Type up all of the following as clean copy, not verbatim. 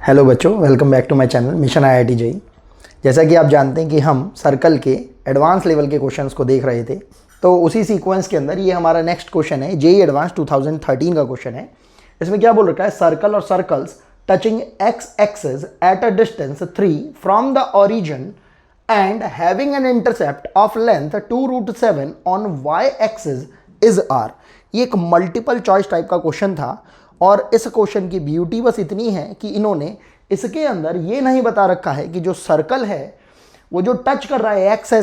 Hello बच्चों, welcome back to my channel mission IIT JEE. जैसा कि आप जानते हैं कि हम सर्कल के एडवांस लेवल के क्वेश्चंस को देख रहे थे, तो उसी सीक्वेंस के अंदर ये हमारा नेक्स्ट क्वेश्चन है। जेईई एडवांस 2013 का क्वेश्चन है। इसमें क्या बोल रखा है, सर्कल और circles touching x axis at a distance 3 from the origin and having an intercept of length 2√7 on y axis is r. ये एक मल्टीपल चॉइस टाइप का क्वेश्चन था और इस क्वेश्चन की ब्यूटी बस इतनी है कि इन्होंने इसके अंदर ये नहीं बता रखा है कि जो सर्कल है वो जो टच कर रहा है एक्स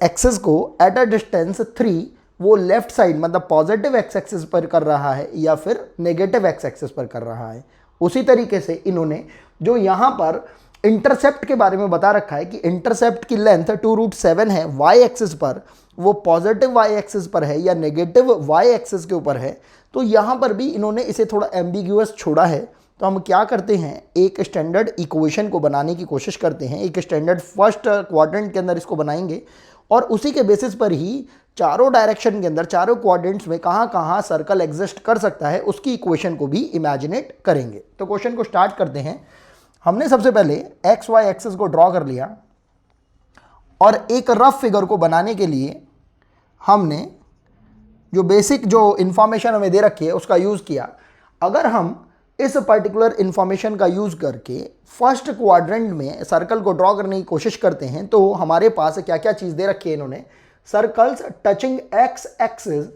एक्सिस को एट अ डिस्टेंस 3, वो लेफ्ट साइड मतलब पॉजिटिव एक्स एक्सिस पर कर रहा है या फिर नेगेटिव एक्स एक्सिस पर कर रहा है। उसी तरीके से इन्होंने जो यहाँ पर इंटरसेप्ट के बारे में बता रखा है कि इंटरसेप्ट की लेंथ 2√7 है वाई एक्सिस पर, वो पॉजिटिव वाई एक्सिस पर है या नेगेटिव वाई एक्सिस के ऊपर है। तो यहाँ पर भी इन्होंने इसे थोड़ा एम्बिग्यूअस छोड़ा है। तो हम क्या करते हैं, एक स्टैंडर्ड इक्वेशन को बनाने की कोशिश करते हैं, एक स्टैंडर्ड फर्स्ट क्वाड्रेंट के अंदर इसको बनाएंगे और उसी के बेसिस पर ही चारों डायरेक्शन के अंदर, चारों क्वाड्रेंट्स में कहाँ कहाँ सर्कल एग्जिस्ट कर सकता है उसकी इक्वेशन को भी इमेजिनेट करेंगे। तो क्वेश्चन को स्टार्ट करते हैं। हमने सबसे पहले एक्स वाई एक्सिस को ड्रॉ कर लिया और एक रफ फिगर को बनाने के लिए हमने जो बेसिक जो इंफॉर्मेशन हमें दे रखी है उसका यूज़ किया। अगर हम इस पर्टिकुलर इंफॉर्मेशन का यूज़ करके फर्स्ट क्वाड्रेंट में सर्कल को ड्रॉ करने की कोशिश करते हैं तो हमारे पास क्या क्या चीज़ दे रखी है इन्होंने, circles touching x axis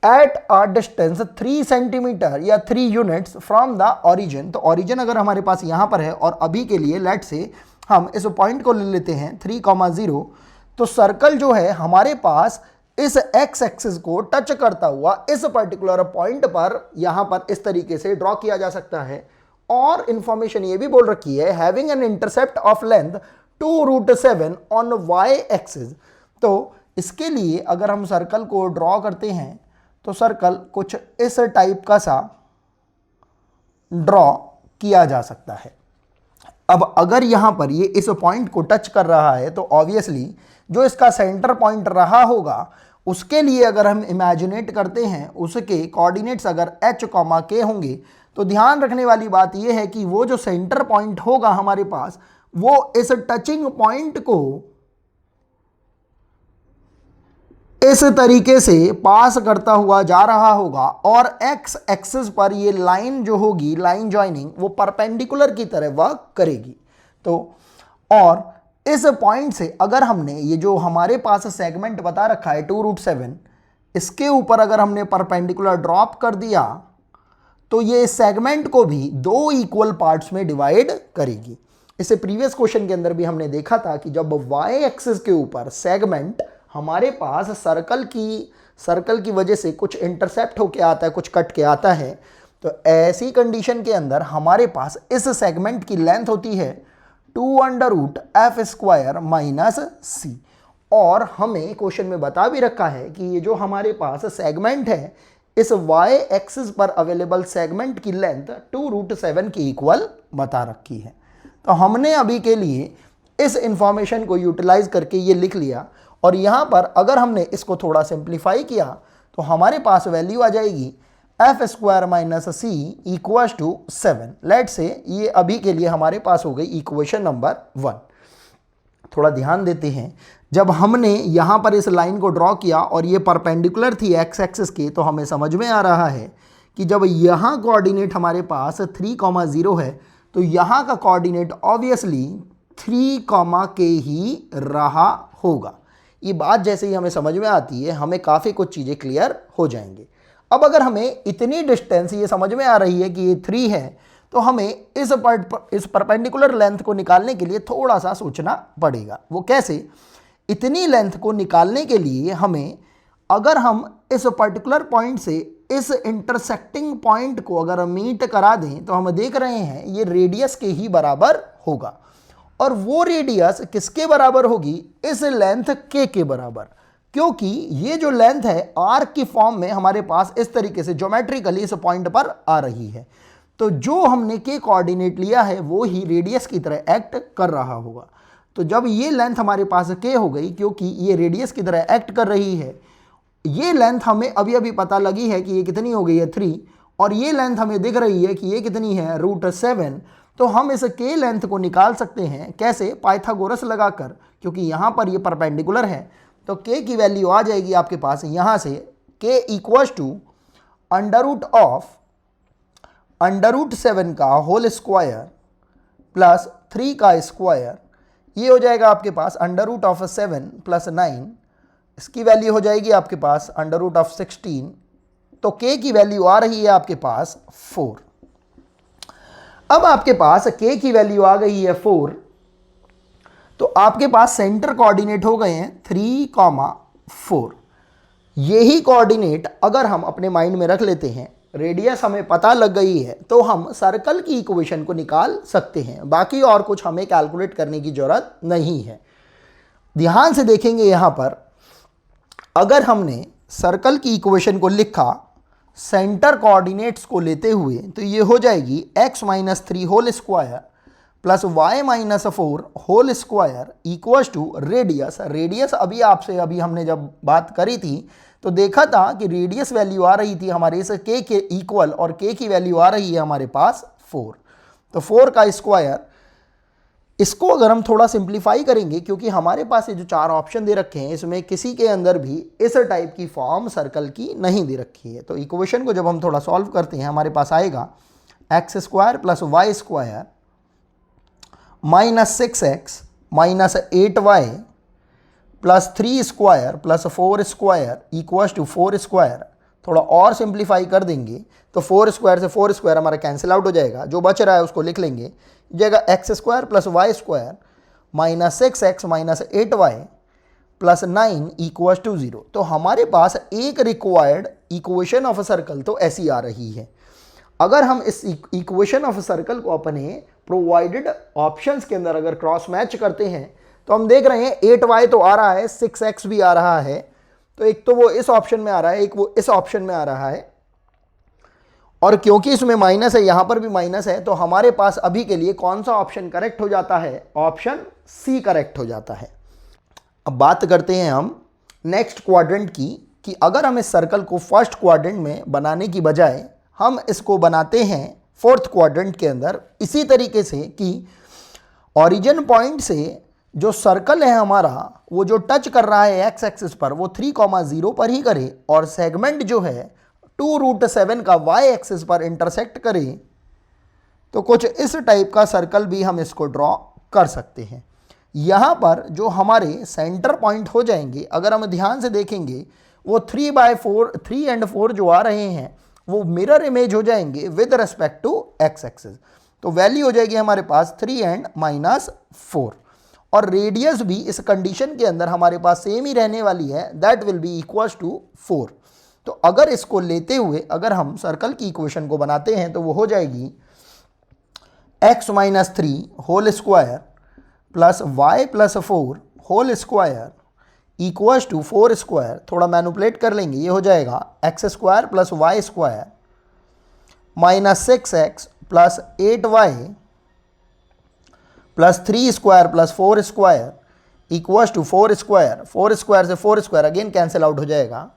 at a distance 3 centimetre या 3 यूनिट्स फ्रॉम द ओरिजिन। तो ओरिजिन अगर हमारे पास यहाँ पर है और अभी के लिए लेट से हम इस पॉइंट को ले लेते हैं 3,0, तो सर्कल जो है हमारे पास इस एक्स एक्सिस को टच करता हुआ इस पर्टिकुलर पॉइंट पर यहां पर इस तरीके से ड्रॉ किया जा सकता है। और इंफॉर्मेशन ये भी बोल रखी है having an intercept of length 2√7 on y axis. तो इसके लिए अगर हम सर्कल को ड्रॉ करते हैं तो सर्कल कुछ इस टाइप का सा ड्रॉ किया जा सकता है। अब अगर यहां पर ये इस पॉइंट को टच कर रहा है तो ऑब्वियसली जो इसका सेंटर पॉइंट रहा होगा उसके लिए अगर हम इमेजिनेट करते हैं उसके कोऑर्डिनेट्स अगर h, k होंगे, तो ध्यान रखने वाली बात यह है कि वो जो सेंटर पॉइंट होगा हमारे पास वो इस टचिंग पॉइंट को इस तरीके से पास करता हुआ जा रहा होगा और एक्स एक्सिस पर ये लाइन जो होगी, लाइन जॉइनिंग, वो परपेंडिकुलर की तरह वर्क करेगी। तो और इस पॉइंट से अगर हमने ये जो हमारे पास सेगमेंट बता रखा है 2√7, इसके ऊपर अगर हमने परपेंडिकुलर ड्रॉप कर दिया तो ये सेगमेंट को भी 2 इक्वल पार्ट्स में डिवाइड करेगी। इसे प्रीवियस क्वेश्चन के अंदर भी हमने देखा था कि जब वाई एक्सिस के ऊपर सेगमेंट हमारे पास सर्कल की वजह से कुछ इंटरसेप्ट होके आता है, कुछ कट के आता है, तो ऐसी कंडीशन के अंदर हमारे पास इस सेगमेंट की लेंथ होती है 2√f² - c। और हमें क्वेश्चन में बता भी रखा है कि ये जो हमारे पास सेगमेंट है, इस y एक्सिस पर अवेलेबल सेगमेंट की लेंथ 2√7 के इक्वल बता रखी है। तो हमने अभी के लिए इस इंफॉर्मेशन को यूटिलाइज करके ये लिख लिया और यहाँ पर अगर हमने इसको थोड़ा सिंप्लीफाई किया तो हमारे पास वैल्यू आ जाएगी f² - c = 7। लेट से ये अभी के लिए हमारे पास हो गई इक्वेशन नंबर 1। थोड़ा ध्यान देते हैं, जब हमने यहाँ पर इस लाइन को ड्रॉ किया और ये परपेंडिकुलर थी एक्स एक्सिस के, तो हमें समझ में आ रहा है कि जब यहाँ कोऑर्डिनेट हमारे पास 3,0 है तो यहाँ का कोऑर्डिनेट ऑब्वियसली 3, k ही रहा होगा। ये बात जैसे ही हमें समझ में आती है हमें काफ़ी कुछ चीज़ें क्लियर हो जाएंगी। अब अगर हमें इतनी डिस्टेंस ये समझ में आ रही है कि ये 3 है, तो हमें इस परपेंडिकुलर लेंथ को निकालने के लिए थोड़ा सा सोचना पड़ेगा। वो कैसे? इतनी लेंथ को निकालने के लिए हमें, अगर हम इस पर्टिकुलर पॉइंट से इस इंटरसेक्टिंग पॉइंट को अगर मीट करा दें तो हम देख रहे हैं ये रेडियस के ही बराबर होगा। और वो रेडियस किसके बराबर होगी? इस लेंथ के बराबर, क्योंकि ये जो लेंथ है आर्क की फॉर्म में हमारे पास इस तरीके से ज्योमेट्रिकली इस पॉइंट पर आ रही है। तो जो हमने के कोऑर्डिनेट लिया है वो ही रेडियस की तरह एक्ट कर रहा होगा। तो जब ये लेंथ हमारे पास के हो गई, क्योंकि ये रेडियस की तरह एक्ट कर रही है, ये लेंथ हमें अभी अभी पता लगी है कि ये कितनी हो गई है 3, और ये लेंथ हमें दिख रही है कि ये कितनी है √7। तो हम इस के लेंथ को निकाल सकते हैं कैसे, पाइथागोरस लगाकर, क्योंकि यहाँ पर ये परपेंडिकुलर है। तो के की वैल्यू आ जाएगी आपके पास यहाँ से के इक्वल्स टू √7 का होल स्क्वायर प्लस 3 का स्क्वायर, ये हो जाएगा आपके पास √7 + 9, इसकी वैल्यू हो जाएगी आपके पास √16। तो k की वैल्यू आ रही है आपके पास 4। अब आपके पास k की वैल्यू आ गई है 4, तो आपके पास सेंटर कोऑर्डिनेट हो गए हैं 3, 4। यही कोऑर्डिनेट अगर हम अपने माइंड में रख लेते हैं, रेडियस हमें पता लग गई है, तो हम सर्कल की इक्वेशन को निकाल सकते हैं। बाकी और कुछ हमें कैलकुलेट करने की जरूरत नहीं है। ध्यान से देखेंगे यहाँ पर, अगर हमने सर्कल की इक्वेशन को लिखा सेंटर कोऑर्डिनेट्स को लेते हुए, तो ये हो जाएगी x - 3 whole square plus y - 4 whole square equals to radius. Radius अभी हमने जब बात करी थी तो देखा था कि रेडियस वैल्यू आ रही थी हमारे इस k के इक्वल, और k की वैल्यू आ रही है हमारे पास 4। तो 4 का स्क्वायर, इसको अगर हम थोड़ा सिंप्लीफाई करेंगे, क्योंकि हमारे पास ये जो 4 ऑप्शन दे रखे हैं इसमें किसी के अंदर भी इस टाइप की फॉर्म सर्कल की नहीं दे रखी है। तो इक्वेशन को जब हम थोड़ा सॉल्व करते हैं, हमारे पास आएगा x² + y² -6x -8y plus 3² plus 4² equals to 4²। थोड़ा और सिंप्लीफाई कर देंगे तो 4² से 4² हमारा कैंसिल आउट हो जाएगा, जो बच रहा है उसको लिख लेंगे, जाएगा x² + y² -6x -8y plus 9 equals to 0। तो हमारे पास एक रिक्वायर्ड इक्वेशन ऑफ सर्कल तो ऐसी आ रही है। अगर हम इस इक्वेशन ऑफ सर्कल को अपने प्रोवाइडेड ऑप्शंस के अंदर अगर क्रॉस मैच करते हैं, तो हम देख रहे हैं 8y तो आ रहा है, 6x भी आ रहा है, तो एक तो वो इस ऑप्शन में आ रहा है, एक वो इस ऑप्शन में आ रहा है, और क्योंकि इसमें माइनस है, यहां पर भी माइनस है, तो हमारे पास अभी के लिए कौन सा ऑप्शन करेक्ट हो जाता है, ऑप्शन सी करेक्ट हो जाता है। अब बात करते हैं हम नेक्स्ट क्वाड्रेंट की, कि अगर हम इस सर्कल को फर्स्ट क्वाड्रेंट में बनाने की बजाय हम इसको बनाते हैं फोर्थ क्वाड्रेंट के अंदर, इसी तरीके से कि ओरिजिन पॉइंट से जो सर्कल है हमारा, वो जो टच कर रहा है एक्स एक्सिस पर, वो 3,0 पर ही करे, और सेगमेंट जो है 2√7 का वाई एक्सिस पर इंटरसेक्ट करे, तो कुछ इस टाइप का सर्कल भी हम इसको ड्रॉ कर सकते हैं। यहाँ पर जो हमारे सेंटर पॉइंट हो जाएंगे, अगर हम ध्यान से देखेंगे, वो 3 एंड 4 जो आ रहे हैं वो मिरर इमेज हो जाएंगे with respect to x axis. तो वैल्यू हो जाएगी हमारे पास 3 एंड -4, और रेडियस भी इस कंडीशन के अंदर हमारे पास सेम ही रहने वाली है, that will be equals to 4। तो अगर इसको लेते हुए अगर हम सर्कल की इक्वेशन को बनाते हैं, तो वो हो जाएगी x - 3 whole square plus y + 4 whole square equals to 4²। थोड़ा मैनुपुलेट कर लेंगे, ये हो जाएगा x² + y² -6x plus 8y plus 3² plus 4² equals to 4²। 4² से 4² अगेन कैंसिल आउट हो जाएगा।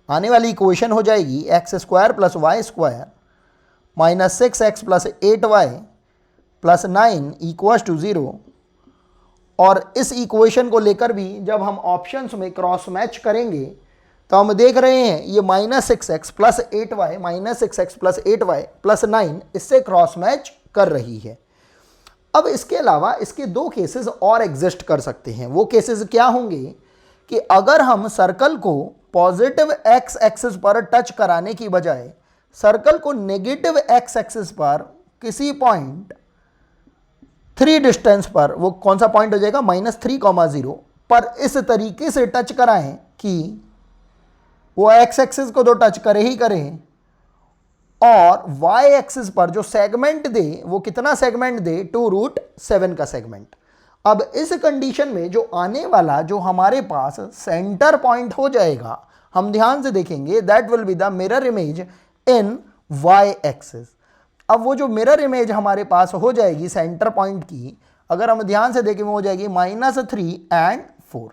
आने वाली इक्वेशन हो जाएगी x² + y² -6x plus 8y plus 9 equals to 0। और इस इक्वेशन को लेकर भी जब हम ऑप्शंस में क्रॉस मैच करेंगे, तो हम देख रहे हैं ये -6x plus 8y -6x plus 8y plus 9 इससे क्रॉस मैच कर रही है। अब इसके अलावा इसके 2 केसेस और एग्जिस्ट कर सकते हैं। वो केसेस क्या होंगे कि अगर हम सर्कल को पॉजिटिव एक्स एक्सिस पर टच कराने की बजाय सर्कल को नेगेटिव एक्स एक्सिस पर किसी पॉइंट 3 डिस्टेंस पर, वो कौन सा पॉइंट हो जाएगा, -3,0 पर इस तरीके से टच कराएं कि वो एक्स एक्सिस को तो टच करे ही करें, और वाई एक्सिस पर जो सेगमेंट दे वो कितना सेगमेंट दे, 2√7 का सेगमेंट। अब इस कंडीशन में जो आने वाला जो हमारे पास सेंटर पॉइंट हो जाएगा, हम ध्यान से देखेंगे, that will be the mirror image in y axis. अब वो जो मिरर इमेज हमारे पास हो जाएगी सेंटर पॉइंट की, अगर हम ध्यान से देखें, वो हो जाएगी -3 एंड 4।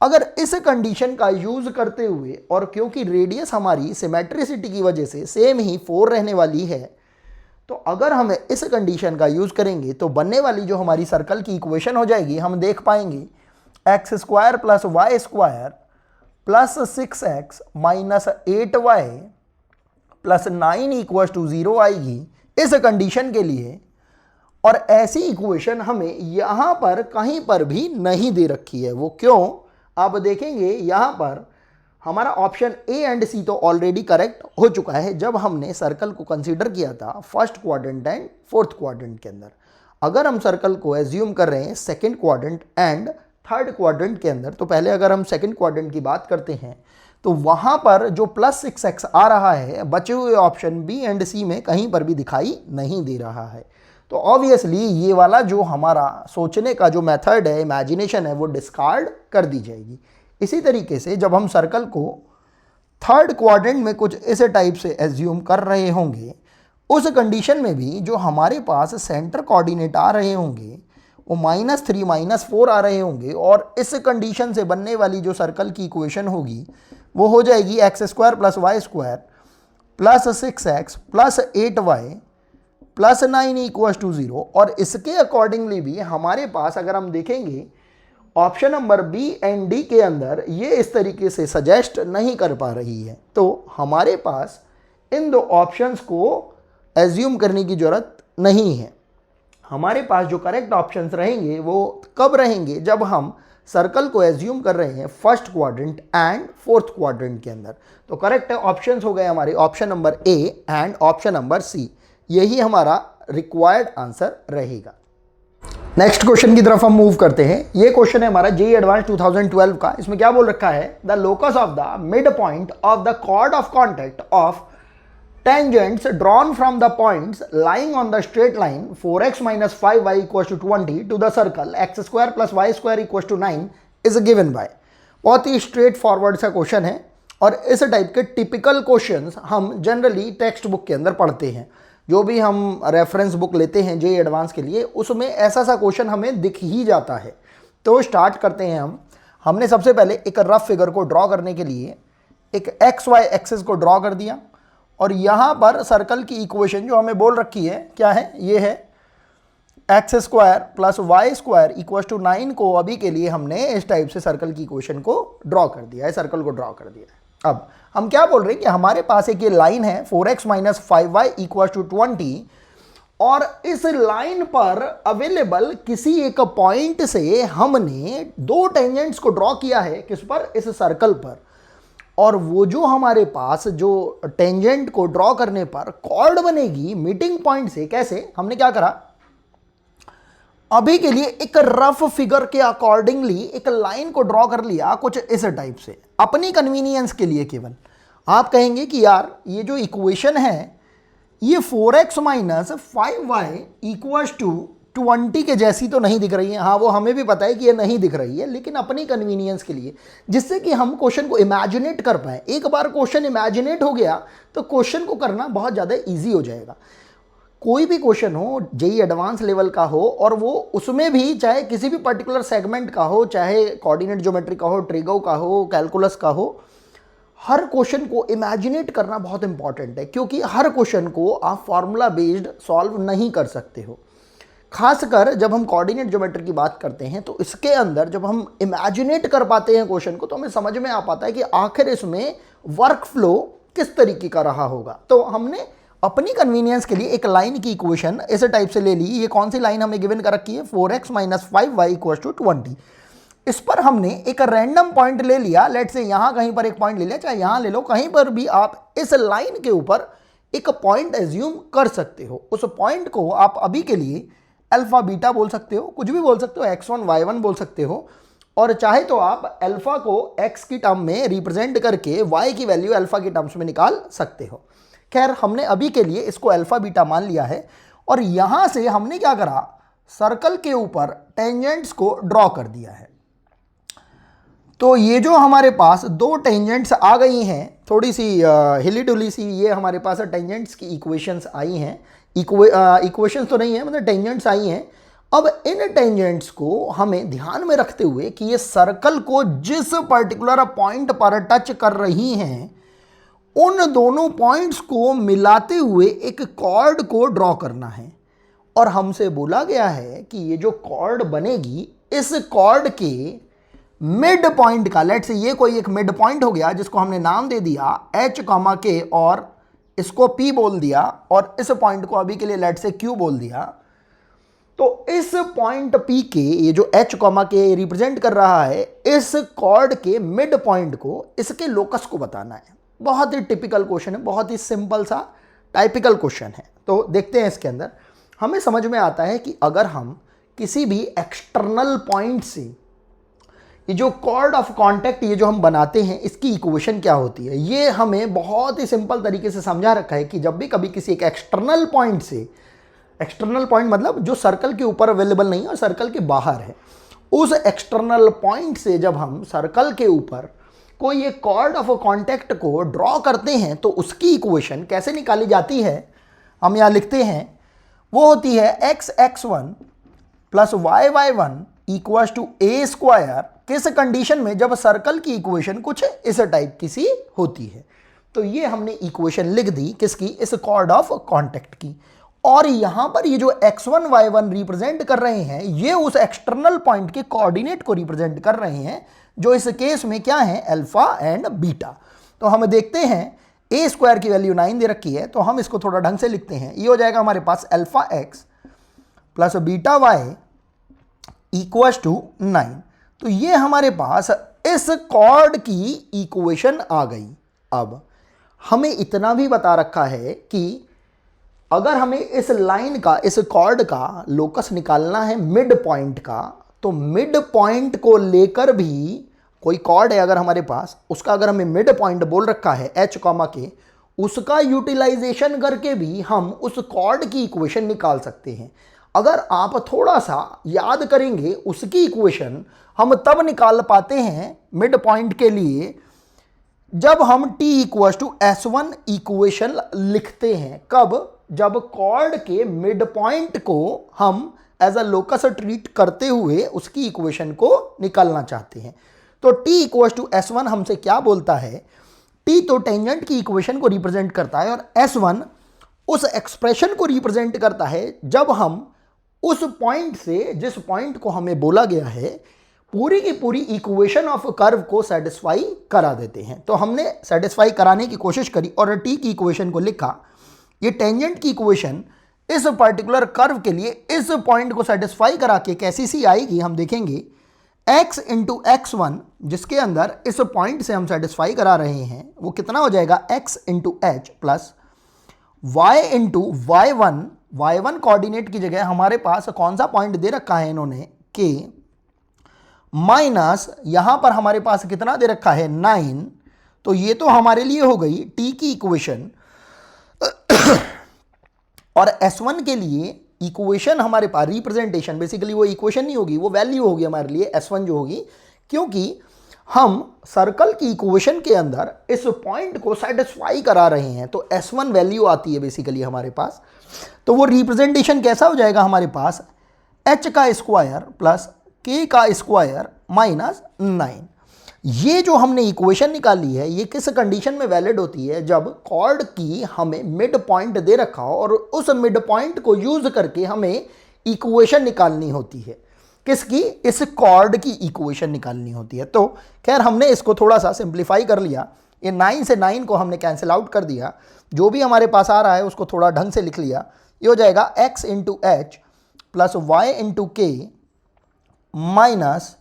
अगर इस कंडीशन का यूज करते हुए, और क्योंकि रेडियस हमारी सिमेट्रिसिटी की वजह से सेम ही 4 रहने वाली है, तो अगर हम इस कंडीशन का यूज़ करेंगे तो बनने वाली जो हमारी सर्कल की इक्वेशन हो जाएगी, हम देख पाएंगे x square plus y square plus 6x minus 8y plus 9 equal to 0 आएगी इस कंडीशन के लिए। और ऐसी इक्वेशन हमें यहाँ पर कहीं पर भी नहीं दे रखी है। वो क्यों, आप देखेंगे यहाँ पर हमारा ऑप्शन ए एंड सी तो ऑलरेडी करेक्ट हो चुका है जब हमने सर्कल को कंसीडर किया था first quadrant and fourth quadrant के अंदर। अगर हम सर्कल को एज्यूम कर रहे हैं second quadrant and third quadrant के अंदर, तो पहले अगर हम सेकंड क्वाड्रेंट की बात करते हैं तो वहाँ पर जो प्लस 6x आ रहा है बचे हुए ऑप्शन बी एंड सी में कहीं पर भी दिखाई नहीं दे रहा है। तो ऑब्वियसली ये वाला जो हमारा सोचने का जो मेथड है, इमेजिनेशन है, वो डिस्कार्ड कर दी जाएगी। इसी तरीके से जब हम सर्कल को थर्ड क्वाड्रेंट में कुछ इस टाइप से एज्यूम कर रहे होंगे, उस कंडीशन में भी जो हमारे पास सेंटर कोऑर्डिनेट आ रहे होंगे वो -3 -4 आ रहे होंगे। और इस कंडीशन से बनने वाली जो सर्कल की इक्वेशन होगी वो हो जाएगी x square plus y square plus 6x plus 8y plus 9 equal to 0। और इसके अकॉर्डिंगली भी हमारे पास अगर हम देखेंगे option number b and d के अंदर ये इस तरीके से सजेस्ट नहीं कर पा रही है। तो हमारे पास इन दो ऑप्शंस को एज्यूम करने की ज़रूरत नहीं है। हमारे पास जो करेक्ट ऑप्शंस रहेंगे वो कब रहेंगे, जब हम सर्कल को एज्यूम कर रहे हैं first quadrant and fourth quadrant के अंदर। तो करेक्ट ऑप्शंस हो गए हमारे option number a and option number c, यही हमारा रिक्वायर्ड आंसर रहेगा। नेक्स्ट क्वेश्चन की तरफ हम मूव करते हैं। ये क्वेश्चन है हमारा जेईई एडवांस 2012 का। इसमें क्या बोल रखा है, the locus of the mid point of the chord of contact of tangents drawn from the points lying on the straight line 4x minus 5y equals to 20 to the circle x square plus y square equals to 9 is given by। बहुत ही straight forward सा question है और इस type के typical questions हम generally text book के अंदर पढ़ते हैं। जो भी हम रेफरेंस बुक लेते हैं जेईई एडवांस के लिए उसमें ऐसा सा क्वेश्चन हमें दिख ही जाता है। तो स्टार्ट करते हैं हमने सबसे पहले एक रफ फिगर को ड्रॉ करने के लिए एक एक्स वाई एक्सिस को ड्रॉ कर दिया और यहाँ पर सर्कल की इक्वेशन जो हमें बोल रखी है क्या है, ये है x square plus y square equal to 9 को अभी के लिए हमने इस टाइप से सर्कल की इक्वेशन को ड्रॉ कर दिया है, सर्कल को ड्रॉ कर दिया है। अब हम क्या बोल रहे हैं कि हमारे पास एक ये लाइन है 4x minus 5y equal to 20 और इस लाइन पर अवेलेबल किसी एक पॉइंट से हमने दो टेंजेंट्स को ड्रॉ किया है, किस पर, इस सर्कल पर। और वो जो हमारे पास जो टेंजेंट को ड्रॉ करने पर कॉर्ड बनेगी मीटिंग पॉइंट से, कैसे, हमने क्या करा, अभी के लिए एक रफ फिगर के अकॉर्डिंगली एक लाइन को ड्रॉ कर लिया कुछ इस टाइप से अपनी कन्वीनियंस के लिए। केवल आप कहेंगे कि यार ये जो इक्वेशन है ये 4x minus 5y equals to 20 के जैसी तो नहीं दिख रही है। हाँ, वो हमें भी पता है कि ये नहीं दिख रही है, लेकिन अपनी कन्वीनियंस के लिए, जिससे कि हम क्वेश्चन को इमेजिनेट कर पाए। एक बार क्वेश्चन इमेजिनेट हो गया तो क्वेश्चन को करना बहुत ज़्यादा इजी हो जाएगा। कोई भी क्वेश्चन हो, जेईई एडवांस लेवल का हो, और वो उसमें भी चाहे किसी भी पर्टिकुलर सेगमेंट का हो, चाहे कोऑर्डिनेट ज्योमेट्री का हो, ट्रिगो का हो, कैलकुलस का हो, हर क्वेश्चन को इमेजिनेट करना बहुत इंपॉर्टेंट है, क्योंकि हर क्वेश्चन को आप फॉर्मूला बेस्ड सॉल्व नहीं कर सकते हो। खासकर जब हम कोऑर्डिनेट ज्योमेट्री की बात करते हैं तो इसके अंदर जब हम इमेजिनेट कर पाते हैं क्वेश्चन को तो हमें समझ में आ पाता है कि आखिर इसमें वर्क फ्लो किस तरीके का रहा होगा। तो हमने अपनी कन्वीनियंस के लिए एक लाइन की इक्वेशन इस टाइप से ले ली। ये कौन सी लाइन हमें गिवन कर रखी है, 4x minus 5y equal to 20। इस पर हमने एक रैंडम पॉइंट ले लिया, लेट से यहाँ कहीं पर एक पॉइंट ले लिया, चाहे यहाँ ले लो, कहीं पर भी आप इस लाइन के ऊपर एक पॉइंट एज्यूम कर सकते हो। उस पॉइंट को आप अभी के लिए अल्फा बीटा बोल सकते हो, कुछ भी बोल सकते हो, x1 y1 बोल सकते हो, और चाहे तो आप अल्फा को x की टर्म में रिप्रेजेंट करके y की वैल्यू अल्फा की टर्म्स में निकाल सकते हो। खैर, हमने अभी के लिए इसको अल्फा बीटा मान लिया है और यहाँ से हमने क्या करा, सर्कल के ऊपर टेंजेंट्स को ड्रॉ कर दिया है। तो ये जो हमारे पास दो टेंजेंट्स आ गई हैं, थोड़ी सी हिली डुली सी, ये हमारे पास टेंजेंट्स की इक्वेशंस आई हैं। इक्वेशंस तो नहीं है, मतलब टेंजेंट्स आई हैं। अब इन टेंजेंट्स को हमें ध्यान में रखते हुए कि ये सर्कल को जिस पर्टिकुलर पॉइंट पर टच कर रही हैं उन दोनों पॉइंट्स को मिलाते हुए एक कॉर्ड को ड्रॉ करना है। और हमसे बोला गया है कि ये जो कॉर्ड बनेगी, इस कॉर्ड के मिड पॉइंट का, लेट्स से ये कोई एक मिड पॉइंट हो गया जिसको हमने नाम दे दिया H, K और इसको P बोल दिया, और इस पॉइंट को अभी के लिए लेट्स से Q बोल दिया। तो इस पॉइंट P के, ये जो H, K रिप्रेजेंट कर रहा है, इस कॉर्ड के मिड पॉइंट को, इसके लोकस को बताना है। बहुत ही टिपिकल क्वेश्चन है, बहुत ही सिंपल सा टाइपिकल क्वेश्चन है। तो देखते हैं इसके अंदर हमें समझ में आता है कि अगर हम किसी भी एक्सटर्नल पॉइंट से ये जो कॉर्ड ऑफ कांटेक्ट ये जो हम बनाते हैं, इसकी इक्वेशन क्या होती है, ये हमें बहुत ही सिंपल तरीके से समझा रखा है कि जब भी कभी किसी एक एक्सटर्नल पॉइंट से, एक्सटर्नल पॉइंट मतलब जो सर्कल के ऊपर अवेलेबल नहीं है और सर्कल के बाहर है, उस एक्सटर्नल पॉइंट से जब हम सर्कल के ऊपर कोई एक कॉर्ड ऑफ कांटेक्ट को ड्रॉ करते हैं तो उसकी इक्वेशन कैसे निकाली जाती है, हम यहाँ लिखते हैं। वो होती है x(x1) plus y(y1) equal to a square. किस कंडीशन में, जब सर्कल की इक्वेशन कुछ इस टाइप की सी होती है। तो ये हमने इक्वेशन लिख दी किसकी, इस कॉर्ड ऑफ कांटेक्ट की। और यहां पर ये जो x1 y1 रिप्रेजेंट कर रहे हैं, ये उस एक्सटर्नल पॉइंट के कोऑर्डिनेट को रिप्रेजेंट कर रहे हैं, जो इस केस में क्या है, अल्फा एंड बीटा। तो हम देखते हैं a स्क्वायर की वैल्यू 9 दे रखी है, तो हम इसको थोड़ा ढंग से लिखते हैं। ये हो जाएगा हमारे पास alpha x plus beta y equal to 9। तो ये हमारे पास इस कॉर्ड की इक्वेशन आ गई। अब हमें इतना भी बता रखा है कि अगर हमें इस लाइन का, इस कॉर्ड का लोकस निकालना है मिड पॉइंट का, तो मिड पॉइंट को लेकर भी कोई कॉर्ड है अगर हमारे पास, उसका अगर हमें मिड पॉइंट बोल रखा है H, K, उसका यूटिलाइजेशन करके भी हम उस कॉर्ड की इक्वेशन निकाल सकते हैं। अगर आप थोड़ा सा याद करेंगे, उसकी इक्वेशन हम तब निकाल पाते हैं मिड पॉइंट के लिए जब हम t equal to S1 equation लिखते हैं। कब, जब कॉर्ड के मिड पॉइंट को हम एज अ लोकस ट्रीट करते हुए उसकी इक्वेशन को निकालना चाहते हैं। तो t इक्वल टू S1 हमसे क्या बोलता है, t तो टेंजेंट की इक्वेशन को रिप्रेजेंट करता है और S1 उस एक्सप्रेशन को रिप्रेजेंट करता है जब हम उस पॉइंट से, जिस पॉइंट को हमें बोला गया है, पूरी की पूरी इक्वेशन ऑफ कर्व को सेटिस्फाई करा देते हैं। तो हमने सेटिस्फाई कराने की कोशिश करी और t की इक्वेशन को लिखा। ये टेंजेंट की इक्वेशन इस पर्टिकुलर कर्व के लिए इस पॉइंट को सेटिस्फाई करा के कैसी सी आएगी, हम देखेंगे। x इंटू x1 जिसके अंदर इस पॉइंट से हम सेटिस्फाई करा रहे हैं, वो कितना हो जाएगा, x into h plus y into y1। y1 coordinate की जगह हमारे पास कौन सा पॉइंट दे रखा है इन्होंने, k, माइनस यहां पर हमारे पास कितना दे रखा है, 9। तो ये तो हमारे लिए हो गई t की इक्वेशन। और S1 के लिए इक्वेशन हमारे पास, रिप्रेजेंटेशन, बेसिकली वो इक्वेशन नहीं होगी, वो वैल्यू होगी हमारे लिए S1 जो होगी, क्योंकि हम सर्कल की इक्वेशन के अंदर इस पॉइंट को सेटिस्फाई करा रहे हैं। तो S1 वैल्यू आती है बेसिकली हमारे पास। तो वो रिप्रेजेंटेशन कैसा हो जाएगा हमारे पास, h का स्क्वायर प्लस k का स्क्वायर माइनस 9। ये जो हमने इक्वेशन निकाली है, ये किस कंडीशन में वैलिड होती है, जब कॉर्ड की हमें मिड पॉइंट दे रखा हो और उस मिड पॉइंट को यूज करके हमें इक्वेशन निकालनी होती है। किसकी, इस कॉर्ड की इक्वेशन निकालनी होती है। तो खैर हमने इसको थोड़ा सा सिंप्लीफाई कर लिया। ये 9 से 9 को हमने कैंसिल आउट कर दिया, जो भी हमारे पास आ रहा है उसको थोड़ा ढंग से लिख लिया। ये हो जाएगा x into h plus y into k minus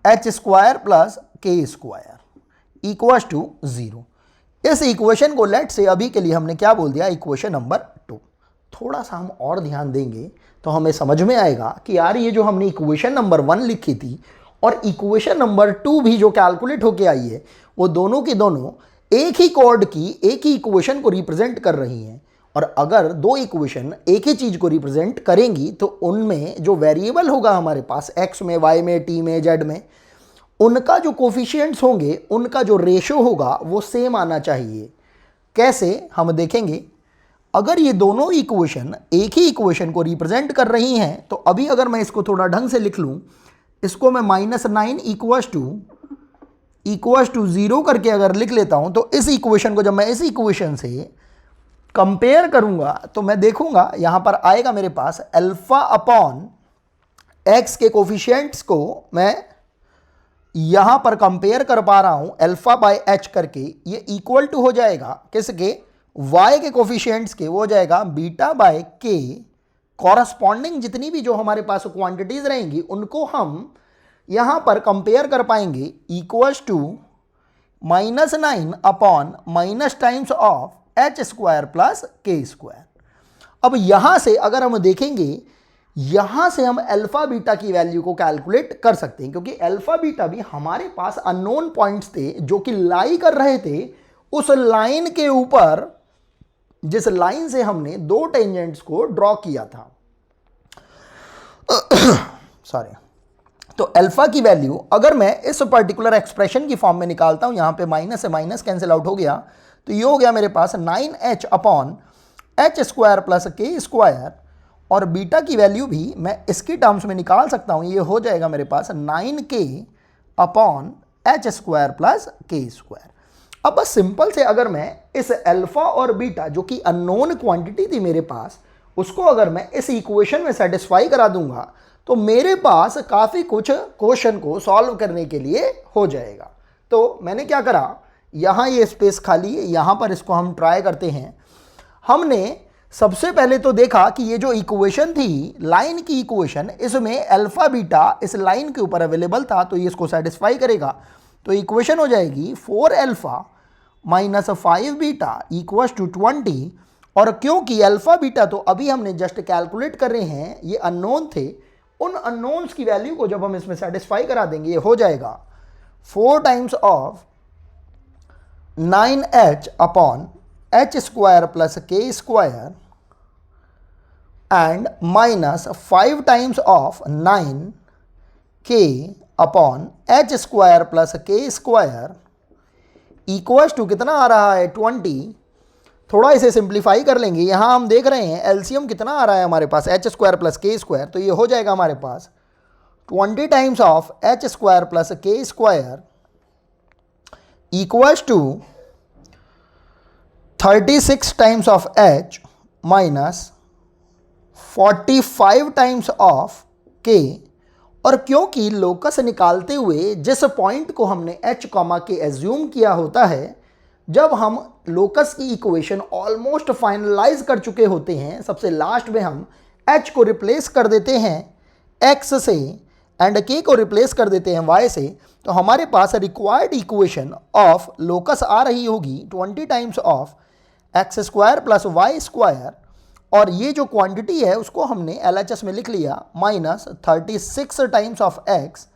h square plus के स्क्वायर इक्वल टू 0। इस इक्वेशन को लेट से अभी के लिए हमने क्या बोल दिया, इक्वेशन नंबर 2। थोड़ा सा हम और ध्यान देंगे तो हमें समझ में आएगा कि यार ये जो हमने इक्वेशन नंबर 1 लिखी थी और इक्वेशन नंबर 2 भी जो कैलकुलेट होके आई है, वो दोनों की दोनों एक ही कॉर्ड की एक ही इक्वेशन को रिप्रेजेंट कर रही हैं। और अगर दो इक्वेशन एक ही चीज़ को रिप्रेजेंट करेंगी तो उनमें जो वेरिएबल होगा हमारे पास, x में, y में, t में, z में, उनका जो कोफिशिएंट्स होंगे, उनका जो रेशो होगा वो सेम आना चाहिए। कैसे, हम देखेंगे। अगर ये दोनों इक्वेशन एक ही इक्वेशन को रिप्रेजेंट कर रही हैं, तो अभी अगर मैं इसको थोड़ा ढंग से लिख लूँ, इसको मैं -9 इक्वल टू इक्वल्स टू 0 करके अगर लिख लेता हूं तो इस इक्वेशन को जब मैं इस इक्वेशन से कंपेयर करूंगा तो मैं देखूंगा यहां पर आएगा मेरे पास अल्फा अपॉन एक्स के कोफिशिएंट्स को मैं यहां पर कंपेयर कर पा रहा हूं अल्फा बाय एच करके, ये इक्वल टू हो जाएगा किसके, वाई के कोफिशिएंट्स के, वो हो जाएगा बीटा बाय के। कॉरस्पॉन्डिंग जितनी भी जो हमारे पास क्वांटिटीज रहेंगी उनको हम यहां पर कंपेयर कर पाएंगे equals to -9 upon minus times of H square plus के स्क्वायर। अब यहां से अगर हम देखेंगे, यहां से हम अल्फा बीटा की वैल्यू को कैलकुलेट कर सकते हैं, क्योंकि अल्फा बीटा भी हमारे पास अननोन पॉइंट्स थे जो कि लाई कर रहे थे उस लाइन के ऊपर जिस लाइन से हमने दो टेंजेंट्स को ड्रॉ किया था। सॉरी। तो अल्फा की वैल्यू अगर मैं इस पर्टिकुलर एक्सप्रेशन की फॉर्म में निकालता हूं, यहां पे माइनस से माइनस कैंसिल आउट हो गया, तो ये हो गया मेरे पास 9h upon H square plus के स्क्वायर, और बीटा की वैल्यू भी मैं इसकी टर्म्स में निकाल सकता हूं, ये हो जाएगा मेरे पास 9k upon H square plus के स्क्वायर। अब बस सिंपल से अगर मैं इस अल्फा और बीटा जो कि अननोन क्वांटिटी थी मेरे पास, उसको अगर मैं इस इक्वेशन में सेटिस्फाई करा दूंगा तो मेरे पास काफ़ी कुछ क्वेश्चन को सॉल्व करने के लिए हो जाएगा। तो मैंने क्या करा, यहाँ ये स्पेस खाली है, यहाँ पर इसको हम ट्राई करते हैं। हमने सबसे पहले तो देखा कि ये जो इक्वेशन थी लाइन की इक्वेशन, इसमें अल्फा बीटा इस लाइन के ऊपर अवेलेबल था, तो ये इसको सेटिस्फाई करेगा। तो इक्वेशन हो जाएगी 4 alpha minus 5 beta equals to 20, और क्योंकि अल्फा बीटा तो अभी हमने जस्ट कैलकुलेट कर रहे हैं, ये अननोन थे, उन अननोन्स की वैल्यू को जब हम इसमें सेटिस्फाई करा देंगे, ये हो जाएगा 4 times of 9h upon H square plus के square and minus 5 times of 9k upon H square plus के स्क्वायर इक्वल्स टू कितना आ रहा है 20। थोड़ा इसे सिंप्लीफाई कर लेंगे, यहाँ हम देख रहे हैं एलसीएम कितना आ रहा है हमारे पास, एच स्क्वायर प्लस के स्क्वायर, तो ये हो जाएगा हमारे पास 20 times of H square plus के square equals to 36 times of H minus 45 times of K. और क्योंकि लोकस निकालते हुए जिस पॉइंट को हमने h कॉमा के एज्यूम किया होता है, जब हम लोकस की इक्वेशन ऑलमोस्ट फाइनलाइज कर चुके होते हैं, सबसे लास्ट में हम h को रिप्लेस कर देते हैं x से एंड k को रिप्लेस कर देते हैं y से, तो हमारे पास रिक्वायर्ड इक्वेशन ऑफ लोकस आ रही होगी 20 times of x square plus y square, और ये जो क्वांटिटी है उसको हमने LHS में लिख लिया minus 36 times of x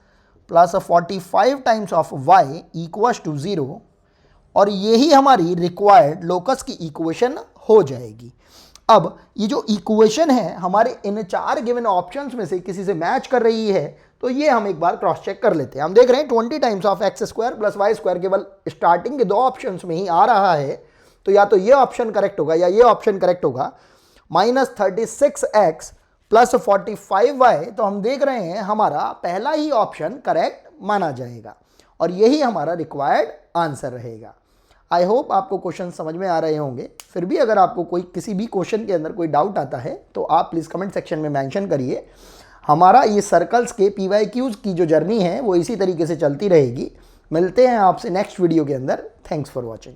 plus 45 times of y equals to 0, और यही हमारी रिक्वायर्ड लोकस की इक्वेशन हो जाएगी। अब ये जो इक्वेशन है हमारे इन 4 गिवन ऑप्शंस में से किसी से मैच कर रही है, तो ये हम एक बार क्रॉस चेक कर लेते हैं। हम देख रहे हैं 20 times of x square plus y square केवल स्टार्टिंग के 2 ऑप्शंस में ही आ रहा है, तो या तो ये ऑप्शन करेक्ट होगा या ये ऑप्शन करेक्ट होगा। माइनस 36x प्लस 45y, तो हम देख रहे हैं हमारा पहला ही ऑप्शन करेक्ट माना जाएगा, और यही हमारा रिक्वायर्ड आंसर रहेगा। आई होप आपको क्वेश्चन समझ में आ रहे होंगे। फिर भी अगर आपको कोई किसी भी क्वेश्चन के अंदर कोई डाउट आता है तो आप प्लीज़ कमेंट सेक्शन में मेंशन करिए। हमारा ये सर्कल्स के PYQs की जो जर्नी है वो इसी तरीके से चलती रहेगी। मिलते हैं आपसे नेक्स्ट वीडियो के अंदर। Thanks for watching.